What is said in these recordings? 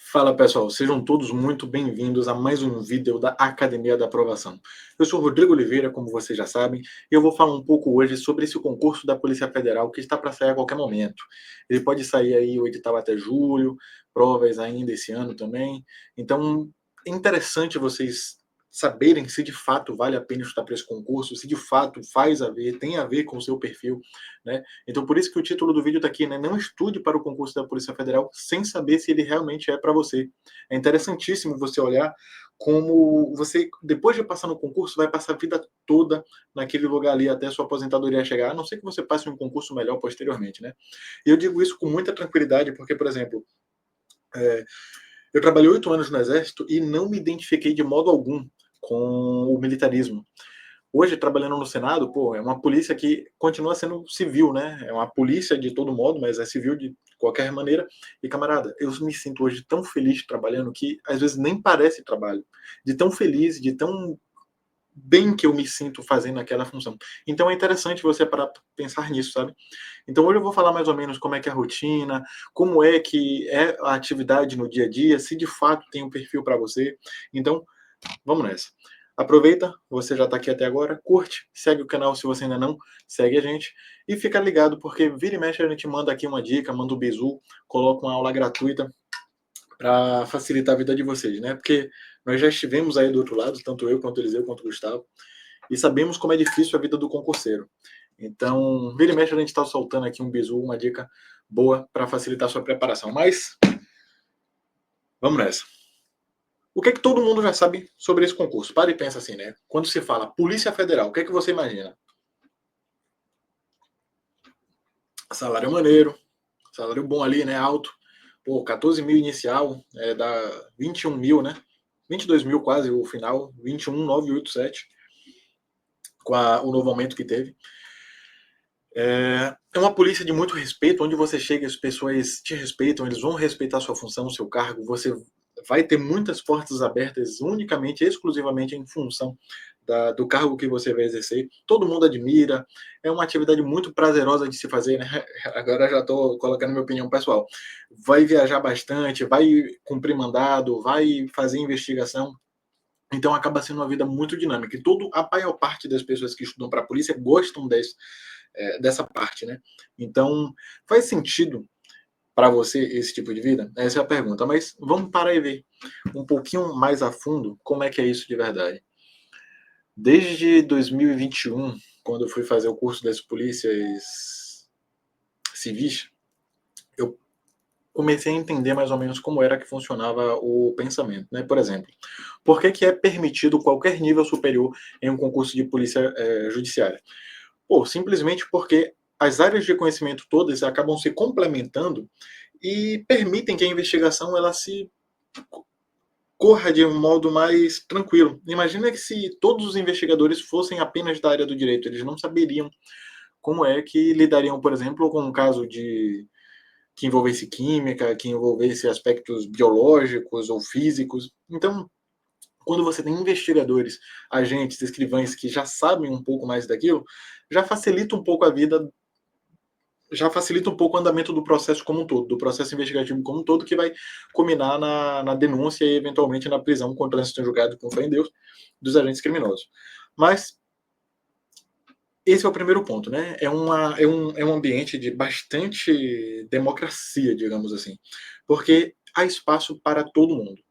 Fala pessoal, sejam todos muito bem-vindos a mais um vídeo da Academia da Aprovação. Eu sou Rodrigo Oliveira, como vocês já sabem, e eu vou falar um pouco hoje sobre esse concurso da Polícia Federal que está para sair a qualquer momento. Ele pode sair aí o edital até julho, provas ainda esse ano também. Então é interessante vocês saberem se de fato vale a pena estudar para esse concurso, se de fato tem a ver com o seu perfil, né? Então por isso que o título do vídeo está aqui, né? Não estude para o concurso da Polícia Federal sem saber se ele realmente é para você. É interessantíssimo você olhar como você, depois de passar no concurso, vai passar a vida toda naquele lugar ali até a sua aposentadoria chegar, a não ser que você passe um concurso melhor posteriormente, né? E eu digo isso com muita tranquilidade, porque, por exemplo, eu trabalhei 8 anos no Exército e não me identifiquei de modo algum com o militarismo. Hoje, trabalhando no Senado, pô, é uma polícia que continua sendo civil, né? É uma polícia de todo modo, mas é civil de qualquer maneira. E, camarada, eu me sinto hoje tão feliz trabalhando que às vezes nem parece trabalho. De tão feliz, de tão bem que eu me sinto fazendo aquela função. Então é interessante você parar pra pensar nisso, sabe? Então hoje eu vou falar mais ou menos como é que é a rotina, como é que é a atividade no dia a dia, se de fato tem um perfil para você. Então, vamos nessa. Aproveita, você já está aqui até agora, curte, segue o canal se você ainda não, segue a gente e fica ligado, porque vira e mexe a gente manda aqui uma dica, manda um bizu, coloca uma aula gratuita para facilitar a vida de vocês, né? Porque nós já estivemos aí do outro lado, tanto eu quanto o Eliseu quanto o Gustavo, e sabemos como é difícil a vida do concurseiro. Então, vira e mexe a gente está soltando aqui um bizu, uma dica boa para facilitar a sua preparação. Mas, vamos nessa. O que é que todo mundo já sabe sobre esse concurso? Para e pensa assim, né? Quando se fala Polícia Federal, o que é que você imagina? Salário maneiro, salário bom ali, né? Alto. Pô, 14 mil inicial, dá 21 mil, né? 22 mil quase o final, 21.987, com o novo aumento que teve. É uma polícia de muito respeito, onde você chega, as pessoas te respeitam, eles vão respeitar a sua função, o seu cargo, você vai ter muitas portas abertas unicamente, exclusivamente em função do cargo que você vai exercer. Todo mundo admira, é uma atividade muito prazerosa de se fazer, né? Agora já estou colocando minha opinião pessoal. Vai viajar bastante, vai cumprir mandado, vai fazer investigação. Então acaba sendo uma vida muito dinâmica. E a maior parte das pessoas que estudam para a polícia gostam dessa parte, né? Então, faz sentido para você esse tipo de vida? Essa é a pergunta. Mas vamos parar e ver um pouquinho mais a fundo como é que é isso de verdade. Desde 2021, quando eu fui fazer o curso das polícias civis, eu comecei a entender mais ou menos como era que funcionava o pensamento, né? Por exemplo, por que é permitido qualquer nível superior em um concurso de polícia judiciária? Pô, simplesmente porque as áreas de conhecimento todas acabam se complementando e permitem que a investigação ela se corra de um modo mais tranquilo. Imagina que se todos os investigadores fossem apenas da área do direito, eles não saberiam como é que lidariam, por exemplo, com um caso que envolvesse química, que envolvesse aspectos biológicos ou físicos. Então, quando você tem investigadores, agentes, escrivães que já sabem um pouco mais daquilo, já facilita um pouco a vida, já facilita um pouco o andamento do processo como um todo, do processo investigativo como um todo, que vai culminar na denúncia e, eventualmente, na prisão com trânsito em julgado, com fé em Deus, dos agentes criminosos. Mas esse é o primeiro ponto, né? É um ambiente de bastante democracia, digamos assim, porque há espaço para todo mundo.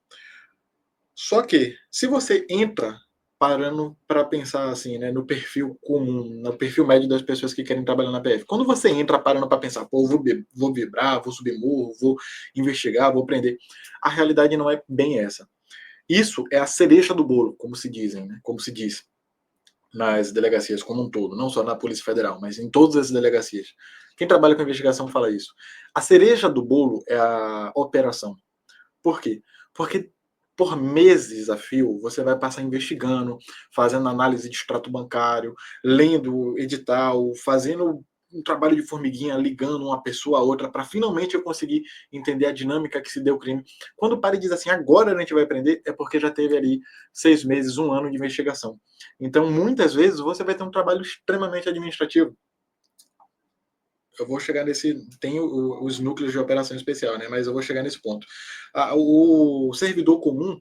Só que, se você entra parando para pensar assim, né, no perfil comum, no perfil médio das pessoas que querem trabalhar na PF, quando você entra parando para pensar, pô, vou vibrar, vou subir morro, vou investigar, vou prender, a realidade não é bem essa. Isso é a cereja do bolo, como se dizem, né, como se diz nas delegacias como um todo, não só na Polícia Federal, mas em todas as delegacias. Quem trabalha com investigação fala isso. A cereja do bolo é a operação. Por quê? Porque por meses a fio você vai passar investigando, fazendo análise de extrato bancário, lendo edital, fazendo um trabalho de formiguinha, ligando uma pessoa a outra para finalmente eu conseguir entender a dinâmica que se deu o crime. Quando para e diz assim, agora a gente vai prender, é porque já teve ali 6 meses, 1 ano de investigação. Então, muitas vezes, você vai ter um trabalho extremamente administrativo. eu vou chegar nesse. Tem os núcleos de operação especial, né? Mas eu vou chegar nesse ponto. O servidor comum,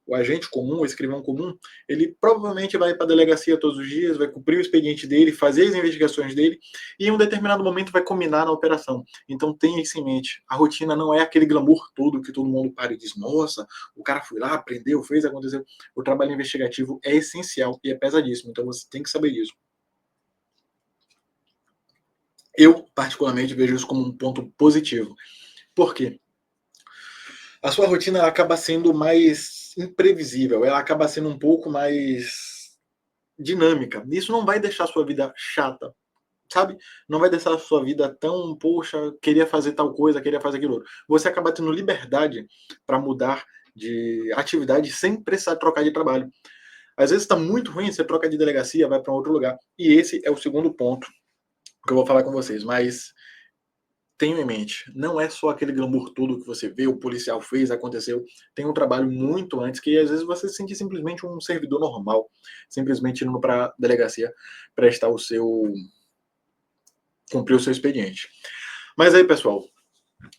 o agente comum, o escrivão comum, ele provavelmente vai para a delegacia todos os dias, vai cumprir o expediente dele, fazer as investigações dele, e em um determinado momento vai combinar na operação. Então tenha isso em mente. A rotina não é aquele glamour todo que todo mundo para e diz: nossa, o cara foi lá, aprendeu, fez, aconteceu. O trabalho investigativo é essencial e é pesadíssimo, então você tem que saber disso. Eu, particularmente, vejo isso como um ponto positivo. Por quê? A sua rotina acaba sendo mais imprevisível, ela acaba sendo um pouco mais dinâmica. Isso não vai deixar a sua vida chata, sabe? Não vai deixar a sua vida tão, poxa, queria fazer tal coisa, queria fazer aquilo outro. Você acaba tendo liberdade para mudar de atividade sem precisar trocar de trabalho. Às vezes está muito ruim, você troca de delegacia, vai para outro lugar. E esse é o segundo ponto que eu vou falar com vocês. Mas tenham em mente, não é só aquele glamour todo que você vê, o policial fez, aconteceu. Tem um trabalho muito antes que às vezes você se sente simplesmente um servidor normal, simplesmente indo para a delegacia prestar o seu, cumprir o seu expediente. Mas aí, pessoal,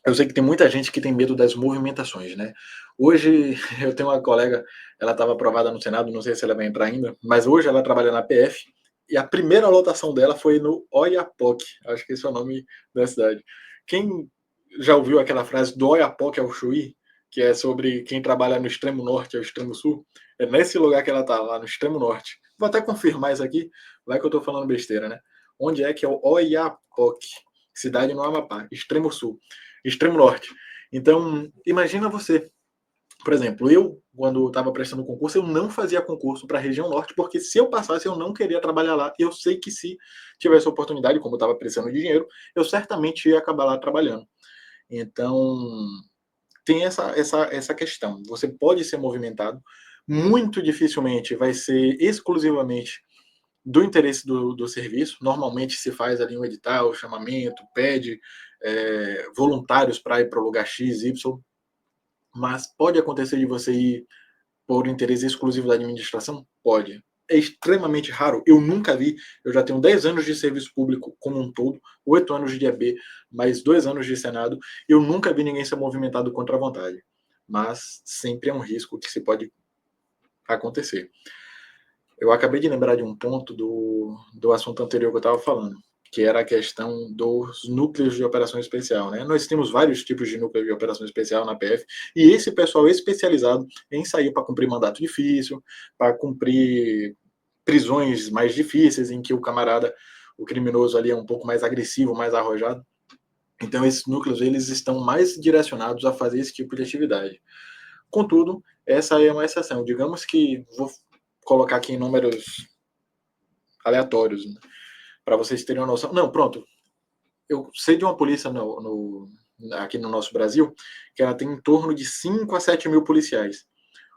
eu sei que tem muita gente que tem medo das movimentações, né? Hoje eu tenho uma colega, ela estava aprovada no Senado, não sei se ela vai entrar ainda, mas hoje ela trabalha na PF e a primeira lotação dela foi no Oiapoque, acho que esse é o nome da cidade. Quem já ouviu aquela frase do Oiapoque ao Chuí, que é sobre quem trabalha no extremo norte ao extremo sul? É nesse lugar que ela está, lá no extremo norte. Vou até confirmar isso aqui, vai que eu estou falando besteira, né? Onde é que é o Oiapoque? Cidade no Amapá, extremo sul, extremo norte. Então, imagina você, por exemplo, eu, quando estava prestando concurso, eu não fazia concurso para a região norte, porque se eu passasse, eu não queria trabalhar lá. Eu sei que se tivesse oportunidade, como eu estava precisando de dinheiro, eu certamente ia acabar lá trabalhando. Então, tem essa questão. Você pode ser movimentado, muito dificilmente vai ser exclusivamente do interesse do serviço. Normalmente se faz ali um edital, chamamento, pede voluntários para ir para o lugar X, Y, mas pode acontecer de você ir por interesse exclusivo da administração? Pode. É extremamente raro. Eu nunca vi. Eu já tenho 10 anos de serviço público como um todo, 8 anos de EB, mais 2 anos de Senado. Eu nunca vi ninguém ser movimentado contra a vontade. Mas sempre é um risco que se pode acontecer. Eu acabei de lembrar de um ponto do assunto anterior que eu estava falando, que era a questão dos núcleos de operação especial, né? Nós temos vários tipos de núcleo de operação especial na PF, e esse pessoal é especializado em sair para cumprir mandato difícil, para cumprir prisões mais difíceis, em que o camarada, o criminoso ali é um pouco mais agressivo, mais arrojado. Então, esses núcleos, eles estão mais direcionados a fazer esse tipo de atividade. Contudo, essa é uma exceção. Digamos que, vou colocar aqui em números aleatórios, né, para vocês terem uma noção. Não, pronto. Eu sei de uma polícia aqui no nosso Brasil que ela tem em torno de 5 a 7 mil policiais.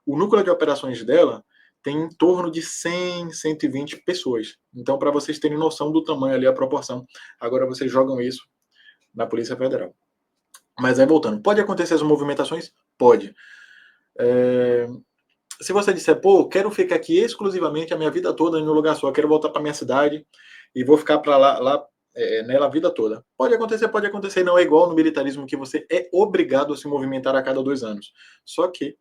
O núcleo de operações dela tem em torno de 100, 120 pessoas. Então, para vocês terem noção do tamanho ali, a proporção, agora vocês jogam isso na Polícia Federal. Mas aí, voltando, pode acontecer as movimentações? Pode. Se você disser, pô, quero ficar aqui exclusivamente a minha vida toda em um lugar só, quero voltar para minha cidade e vou ficar para lá nela a vida toda. Pode acontecer, não é igual no militarismo que você é obrigado a se movimentar a cada 2 anos. Só que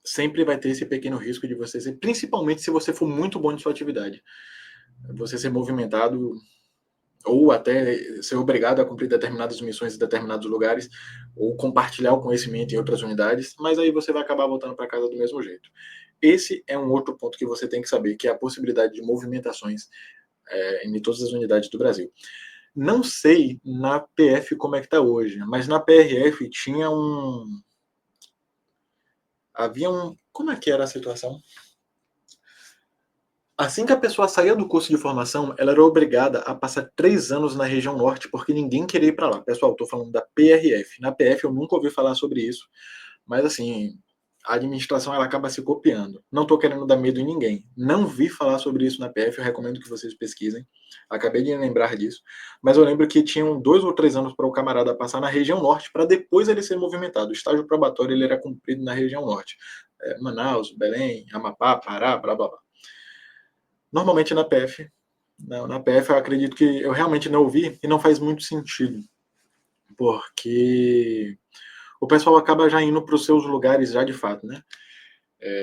sempre vai ter esse pequeno risco de você ser, principalmente se você for muito bom em sua atividade, você ser movimentado ou até ser obrigado a cumprir determinadas missões em determinados lugares, ou compartilhar o conhecimento em outras unidades, mas aí você vai acabar voltando para casa do mesmo jeito. Esse é um outro ponto que você tem que saber, que é a possibilidade de movimentações em todas as unidades do Brasil. Não sei na PF como é que está hoje, mas na PRF tinha como é que era a situação? Assim que a pessoa saía do curso de formação, ela era obrigada a passar 3 anos na região norte, porque ninguém queria ir para lá. Pessoal, estou falando da PRF. Na PF eu nunca ouvi falar sobre isso, mas assim, a administração ela acaba se copiando. Não estou querendo dar medo em ninguém. Não vi falar sobre isso na PF, eu recomendo que vocês pesquisem. Acabei de lembrar disso. Mas eu lembro que tinham 2 ou 3 anos para o camarada passar na região norte, para depois ele ser movimentado. O estágio probatório ele era cumprido na região norte. Manaus, Belém, Amapá, Pará, blá blá blá. Normalmente na PF Não, na PF eu acredito que eu realmente não ouvi e não faz muito sentido, porque o pessoal acaba já indo para os seus lugares já de fato, né?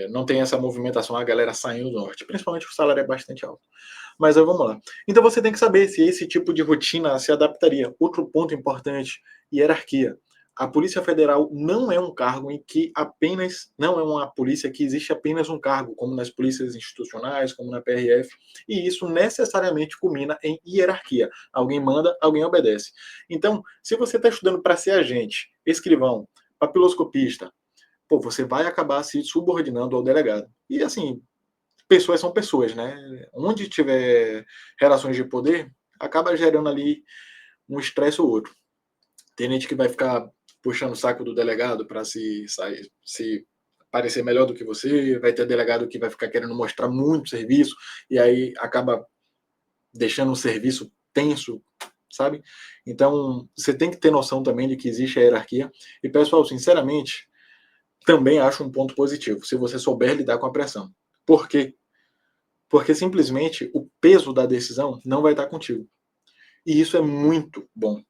Não tem essa movimentação, a galera saindo do norte, principalmente o salário é bastante alto. Mas vamos lá. Então você tem que saber se esse tipo de rotina se adaptaria. Outro ponto importante, hierarquia. A Polícia Federal não é um cargo em que apenas, não é uma polícia que existe apenas um cargo, como nas polícias institucionais, como na PRF, e isso necessariamente culmina em hierarquia. Alguém manda, alguém obedece. Então, se você está estudando para ser agente, escrivão, papiloscopista, pô, você vai acabar se subordinando ao delegado. E assim, pessoas são pessoas, né? Onde tiver relações de poder, acaba gerando ali um estresse ou outro. Tem gente que vai ficar puxando o saco do delegado para se parecer melhor do que você, vai ter delegado que vai ficar querendo mostrar muito serviço e aí acaba deixando o serviço tenso, sabe? Então, você tem que ter noção também de que existe a hierarquia. E, pessoal, sinceramente, também acho um ponto positivo, se você souber lidar com a pressão. Por quê? Porque simplesmente o peso da decisão não vai estar contigo. E isso é muito bom,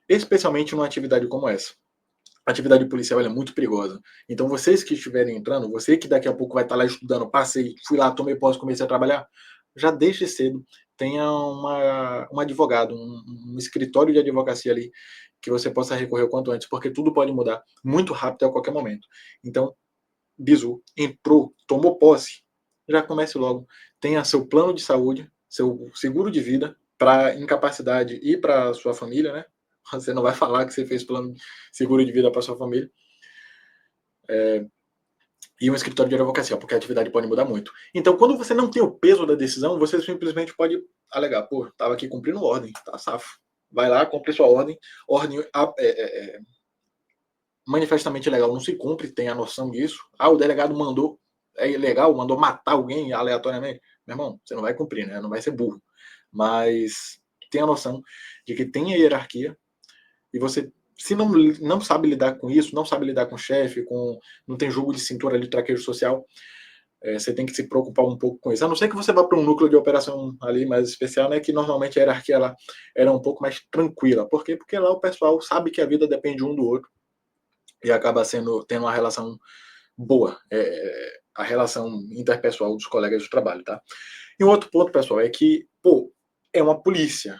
especialmente numa atividade como essa. A atividade policial é muito perigosa. Então, vocês que estiverem entrando, você que daqui a pouco vai estar lá estudando, passei, fui lá, tomei posse, comecei a trabalhar, já desde cedo tenha um advogado, um escritório de advocacia ali que você possa recorrer o quanto antes, porque tudo pode mudar muito rápido a qualquer momento. Então, bizu, entrou, tomou posse, já comece logo. Tenha seu plano de saúde, seu seguro de vida para incapacidade e para sua família, né? Você não vai falar que você fez plano seguro de vida para sua família. E um escritório de advocacia, porque a atividade pode mudar muito. Então, quando você não tem o peso da decisão, você simplesmente pode alegar, pô, estava aqui cumprindo ordem, tá safo. Vai lá, cumpre sua ordem. Ordem manifestamente ilegal não se cumpre, tem a noção disso. Ah, o delegado mandou, é ilegal, mandou matar alguém aleatoriamente. Meu irmão, você não vai cumprir, né? Não vai ser burro. Mas tem a noção de que tem a hierarquia e você, se não sabe lidar com isso, não sabe lidar com o chefe, não tem jogo de cintura ali, traquejo social, você tem que se preocupar um pouco com isso. A não ser que você vá para um núcleo de operação ali mais especial, né? Que normalmente a hierarquia lá era um pouco mais tranquila. Por quê? Porque lá o pessoal sabe que a vida depende um do outro e acaba tendo uma relação boa, a relação interpessoal dos colegas de trabalho, tá? E um outro ponto, pessoal, é que, pô, é uma polícia.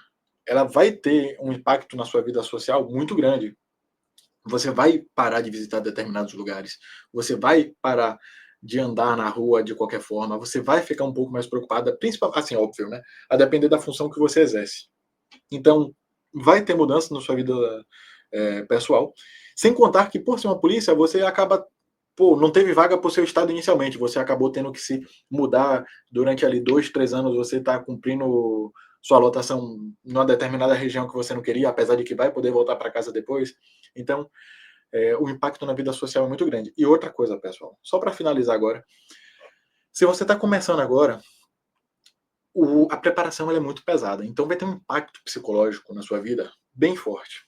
Ela vai ter um impacto na sua vida social muito grande. Você vai parar de visitar determinados lugares. Você vai parar de andar na rua de qualquer forma. Você vai ficar um pouco mais preocupada, principalmente, assim, óbvio, né? A depender da função que você exerce. Então, vai ter mudança na sua vida pessoal. Sem contar que, por ser uma polícia, você acaba. Pô, não teve vaga para o seu estado inicialmente, você acabou tendo que se mudar durante ali 2, 3 anos, você está cumprindo sua lotação numa determinada região que você não queria, apesar de que vai poder voltar para casa depois. Então, o impacto na vida social é muito grande. E outra coisa, pessoal, só para finalizar agora, se você está começando agora, a preparação é muito pesada, então vai ter um impacto psicológico na sua vida bem forte.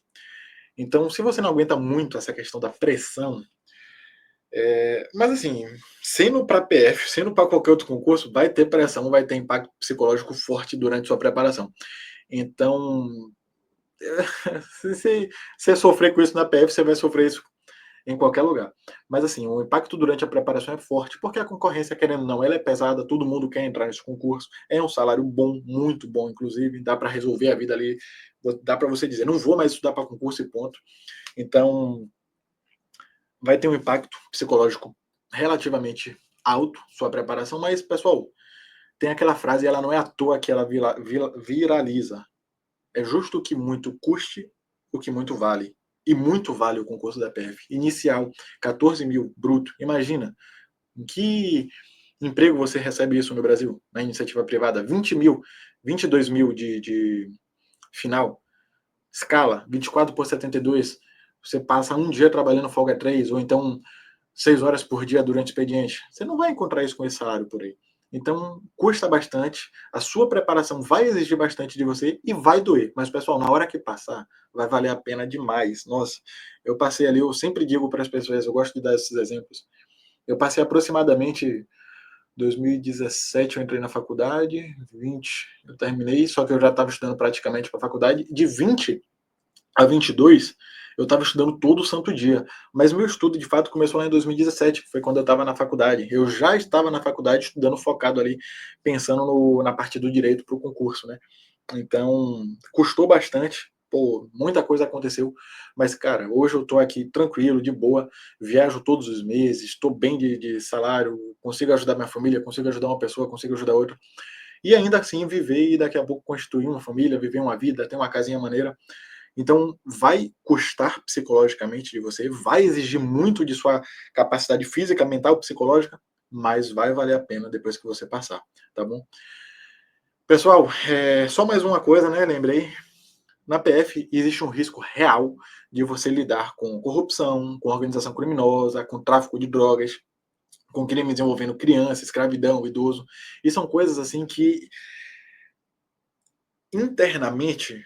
Então, se você não aguenta muito essa questão da pressão, mas assim, sendo para PF, sendo para qualquer outro concurso, vai ter pressão, vai ter impacto psicológico forte durante sua preparação. Então, se você sofrer com isso na PF, você vai sofrer isso em qualquer lugar. Mas assim, o impacto durante a preparação é forte, porque a concorrência, querendo ou não, ela é pesada, todo mundo quer entrar nesse concurso, é um salário bom, muito bom, inclusive, dá para resolver a vida ali, dá para você dizer, não vou mais estudar para concurso e ponto. Então, vai ter um impacto psicológico relativamente alto, sua preparação, mas, pessoal, tem aquela frase, ela não é à toa que ela viraliza. É justo que muito custe o que muito vale. E muito vale o concurso da PF. Inicial, 14 mil, bruto. Imagina, em que emprego você recebe isso no Brasil, na iniciativa privada? 20 mil, 22 mil de final. Escala, 24 por 72. Você passa um dia trabalhando folga 3, ou então 6 horas por dia durante o expediente. Você não vai encontrar isso com esse salário por aí. Então, custa bastante, a sua preparação vai exigir bastante de você e vai doer. Mas, pessoal, na hora que passar, vai valer a pena demais. Nossa, eu passei ali, eu sempre digo para as pessoas, eu gosto de dar esses exemplos. Eu passei aproximadamente 2017 eu entrei na faculdade, 20 eu terminei, só que eu já estava estudando praticamente para a faculdade. De 20 a 22, eu estava estudando todo santo dia. Mas meu estudo, de fato, começou lá em 2017, que foi quando eu estava na faculdade. Eu já estava na faculdade estudando focado ali, pensando na parte do direito para o concurso, né? Então, custou bastante. Pô, muita coisa aconteceu. Mas, cara, hoje eu tô aqui tranquilo, de boa. Viajo todos os meses, estou bem de salário, consigo ajudar minha família, consigo ajudar uma pessoa, consigo ajudar outra. E ainda assim viver e daqui a pouco constituir uma família, viver uma vida, ter uma casinha maneira. Então, vai custar psicologicamente de você, vai exigir muito de sua capacidade física, mental, psicológica, mas vai valer a pena depois que você passar, tá bom? Pessoal, só mais uma coisa, né? Lembrei, na PF existe um risco real de você lidar com corrupção, com organização criminosa, com tráfico de drogas, com crimes envolvendo criança, escravidão, idoso. E são coisas assim que internamente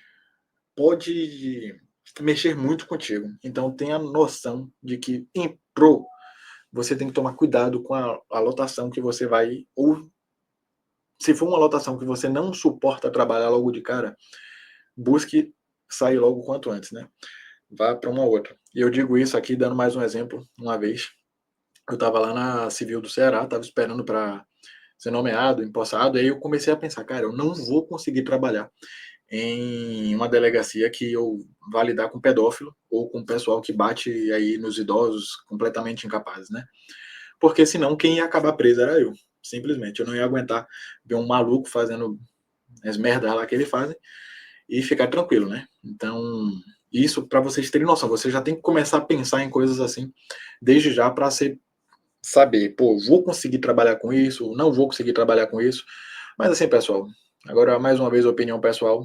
pode mexer muito contigo. Então tenha noção de que em pro você tem que tomar cuidado com a lotação que você vai, ou se for uma lotação que você não suporta trabalhar logo de cara, busque sair logo o quanto antes, né? Vá para uma outra. E eu digo isso aqui dando mais um exemplo. Uma vez eu estava lá na Civil do Ceará, estava esperando para ser nomeado, empossado, e aí eu comecei a pensar, cara, eu não vou conseguir trabalhar em uma delegacia que eu vá lidar com pedófilo ou com pessoal que bate aí nos idosos completamente incapazes, né? Porque senão quem ia acabar preso era eu, simplesmente. Eu não ia aguentar ver um maluco fazendo as merdas lá que ele fazem e ficar tranquilo, né? Então, isso para vocês terem noção, você já tem que começar a pensar em coisas assim desde já para saber, pô, vou conseguir trabalhar com isso, não vou conseguir trabalhar com isso. Mas assim, pessoal, agora mais uma vez opinião pessoal,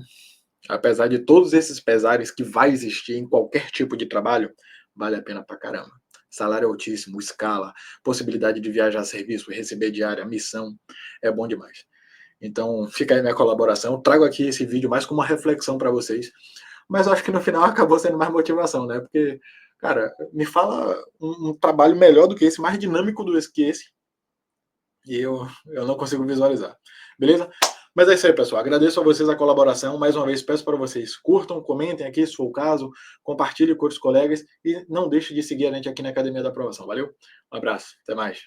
apesar de todos esses pesares que vai existir em qualquer tipo de trabalho, vale a pena pra caramba. Salário altíssimo, escala, possibilidade de viajar a serviço, receber diária, missão, é bom demais. Então, fica aí minha colaboração. Eu trago aqui esse vídeo mais como uma reflexão para vocês, mas eu acho que no final acabou sendo mais motivação, né? Porque, cara, me fala um trabalho melhor do que esse, mais dinâmico do que esse, e eu não consigo visualizar. Beleza? Mas é isso aí, pessoal. Agradeço a vocês a colaboração. Mais uma vez, peço para vocês curtam, comentem aqui se for o caso, compartilhem com outros colegas e não deixe de seguir a gente aqui na Academia da Aprovação. Valeu? Um abraço. Até mais.